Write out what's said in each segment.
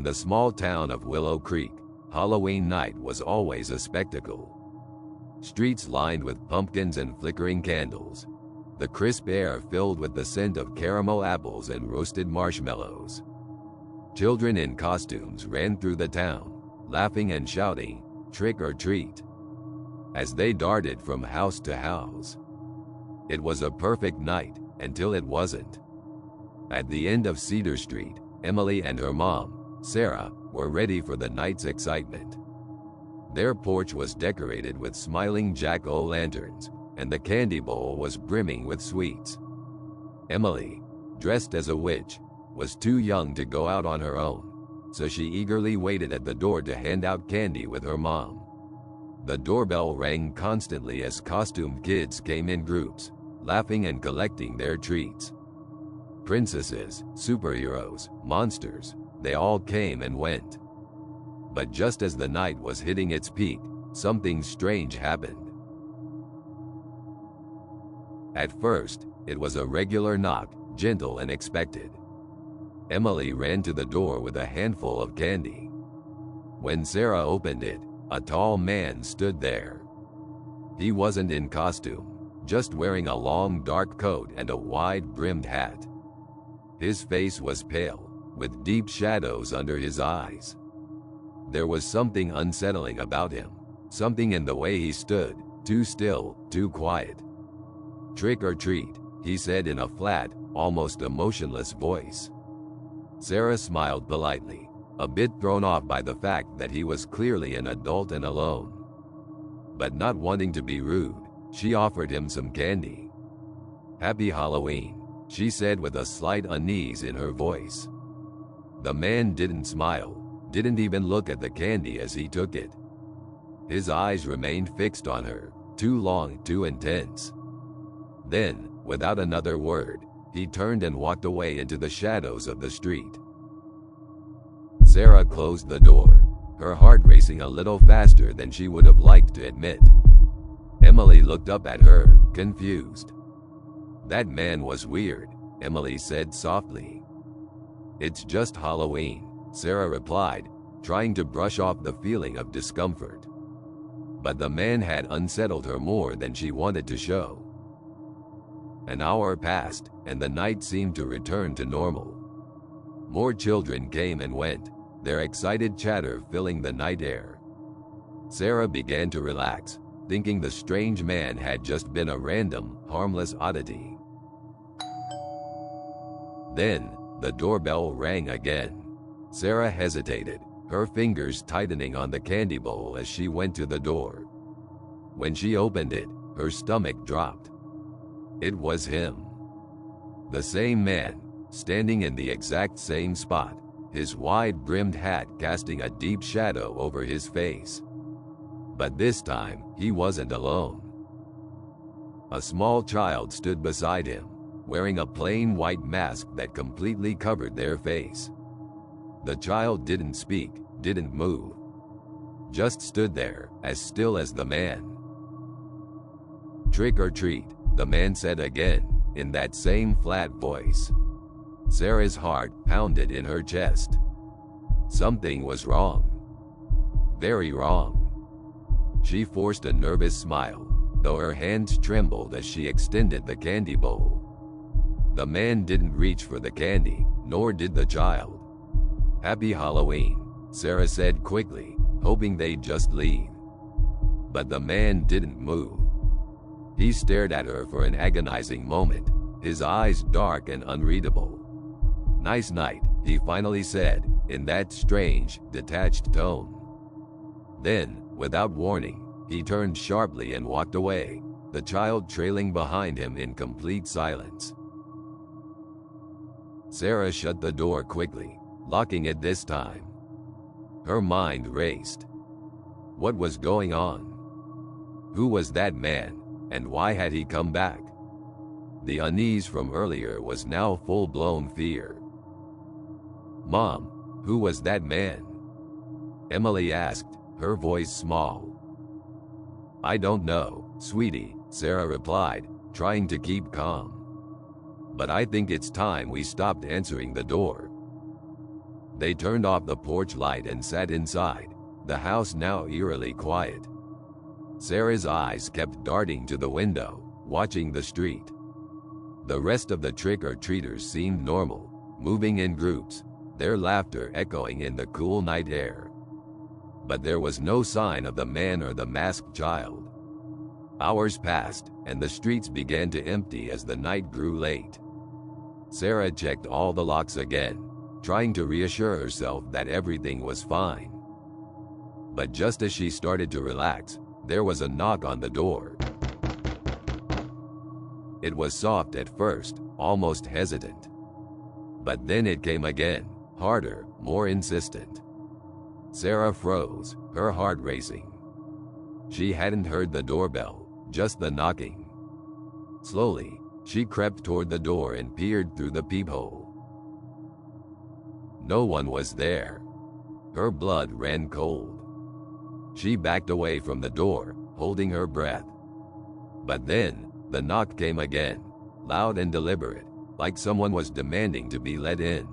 In the small town of Willow Creek, Halloween night was always a spectacle. Streets lined with pumpkins and flickering candles, the crisp air filled with the scent of caramel apples and roasted marshmallows. Children in costumes ran through the town, laughing and shouting, "Trick or treat," as they darted from house to house. It was a perfect night until it wasn't. At the end of Cedar Street, Emily and her mom, Sarah, were ready for the night's excitement. Their porch was decorated with smiling jack-o'-lanterns, and the candy bowl was brimming with sweets. Emily, dressed as a witch, was too young to go out on her own, so she eagerly waited at the door to hand out candy with her mom. The doorbell rang constantly as costumed kids came in groups, laughing and collecting their treats. Princesses, superheroes, monsters, they all came and went. But just as the night was hitting its peak, something strange happened. At first, it was a regular knock, gentle and expected. Emily ran to the door with a handful of candy. When Sarah opened it, a tall man stood there. He wasn't in costume, just wearing a long dark coat and a wide-brimmed hat. His face was pale, with deep shadows under his eyes. There was something unsettling about him, something in the way he stood, too still, too quiet. "Trick or treat," he said in a flat, almost emotionless voice. Sarah smiled politely, a bit thrown off by the fact that he was clearly an adult and alone. But not wanting to be rude, she offered him some candy. "Happy Halloween," she said with a slight unease in her voice. The man didn't smile, didn't even look at the candy as he took it. His eyes remained fixed on her, too long, too intense. Then, without another word, he turned and walked away into the shadows of the street. Sarah closed the door, her heart racing a little faster than she would have liked to admit. Emily looked up at her, confused. "That man was weird," Emily said softly. "It's just Halloween," Sarah replied, trying to brush off the feeling of discomfort. But the man had unsettled her more than she wanted to show. An hour passed, and the night seemed to return to normal. More children came and went, their excited chatter filling the night air. Sarah began to relax, thinking the strange man had just been a random, harmless oddity. Then, the doorbell rang again. Sarah hesitated, her fingers tightening on the candy bowl as she went to the door. When she opened it, her stomach dropped. It was him. The same man, standing in the exact same spot, his wide-brimmed hat casting a deep shadow over his face. But this time, he wasn't alone. A small child stood beside him, wearing a plain white mask that completely covered their face. The child didn't speak, didn't move. Just stood there, as still as the man. "Trick or treat," the man said again, in that same flat voice. Sarah's heart pounded in her chest. Something was wrong. Very wrong. She forced a nervous smile, though her hands trembled as she extended the candy bowl. The man didn't reach for the candy, nor did the child. "Happy Halloween," Sarah said quickly, hoping they'd just leave. But the man didn't move. He stared at her for an agonizing moment, his eyes dark and unreadable. "Nice night," he finally said, in that strange, detached tone. Then, without warning, he turned sharply and walked away, the child trailing behind him in complete silence. Sarah shut the door quickly, locking it this time. Her mind raced. What was going on? Who was that man, and why had he come back? The unease from earlier was now full-blown fear. "Mom, who was that man?" Emily asked, her voice small. "I don't know, sweetie," Sarah replied, trying to keep calm. "But I think it's time we stopped answering the door." They turned off the porch light and sat inside, the house now eerily quiet. Sarah's eyes kept darting to the window, watching the street. The rest of the trick-or-treaters seemed normal, moving in groups, their laughter echoing in the cool night air. But there was no sign of the man or the masked child. Hours passed, and the streets began to empty as the night grew late. Sarah checked all the locks again, trying to reassure herself that everything was fine. But just as she started to relax, there was a knock on the door. It was soft at first, almost hesitant. But then it came again, harder, more insistent. Sarah froze, her heart racing. She hadn't heard the doorbell, just the knocking. Slowly, she crept toward the door and peered through the peephole. No one was there. Her blood ran cold. She backed away from the door, holding her breath. But then, the knock came again, loud and deliberate, like someone was demanding to be let in.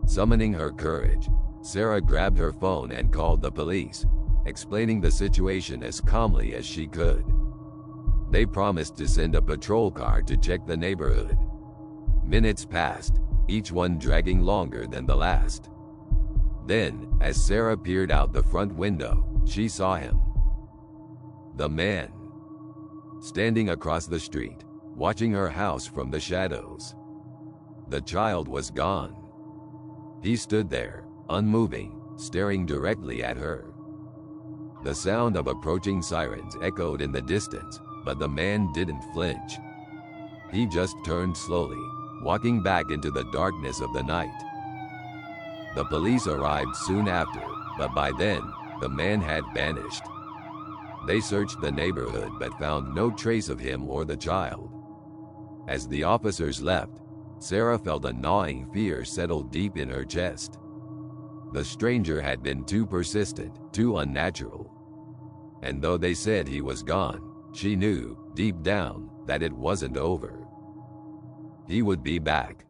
Summoning her courage, Sarah grabbed her phone and called the police, explaining the situation as calmly as she could. They promised to send a patrol car to check the neighborhood. Minutes passed, each one dragging longer than the last. Then, as Sarah peered out the front window, she saw him. The man. Standing across the street, watching her house from the shadows. The child was gone. He stood there, unmoving, staring directly at her. The sound of approaching sirens echoed in the distance, but the man didn't flinch. He just turned slowly, walking back into the darkness of the night. The police arrived soon after, but by then, the man had vanished. They searched the neighborhood but found no trace of him or the child. As the officers left, Sarah felt a gnawing fear settle deep in her chest. The stranger had been too persistent, too unnatural. And though they said he was gone, she knew, deep down, that it wasn't over. He would be back.